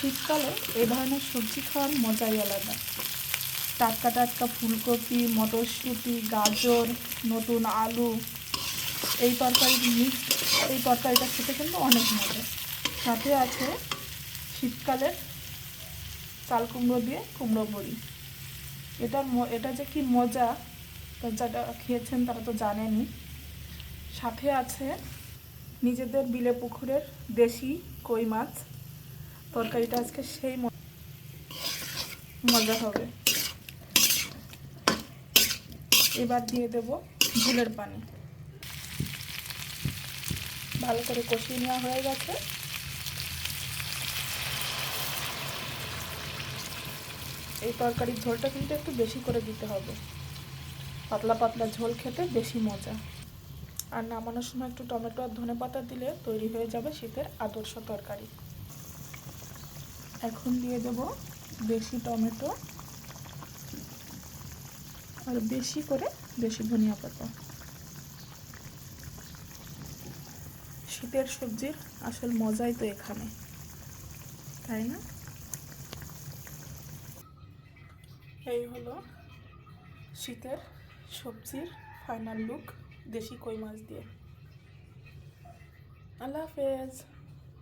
শীতকালে এই ধরনের সবজি খাওয়ার মজাই আলাদা। টাটকা টাটকা ফুলকপি, মটরশুঁটি, গাজর, নতুন আলু, এই তরকারিটা খেতে কিন্তু অনেক মজা। সাথে আছে শীতকালের চাল কুমড়ো দিয়ে কুমড়ো বড়ি। এটা যে কি মজা, যারা খেয়েছেন তারা তো জানেনই। সাথে আছে নিজেদের বিলে পুকুরের দেশি কই মাছ। তরকারিটা আজকে সেই মজা হবে। এবার দিয়ে দেব ঝোলের পানি। ভালো করে কষিয়ে নেওয়া হয়ে গেছে। এই তরকারির ঝোলটা কিন্তু একটু বেশি করে দিতে হবে। পাতলা পাতলা ঝোল খেতে বেশি মজা। আর নামানোর সময় একটু টমেটো আর ধনেপাতা দিলে তৈরি হয়ে যাবে শীতের আদর্শ তরকারি। এখন দিয়ে দেব দেশি টমেটো আর বেশি করে দেশি ধনিয়া পাতা। শীতের সবজির আসল মজাই তো এখানে, তাই না? এই হলো শীতের সবজির ফাইনাল লুক দেশি কই মাছ দিয়ে। আল্লাহ হাফেজ।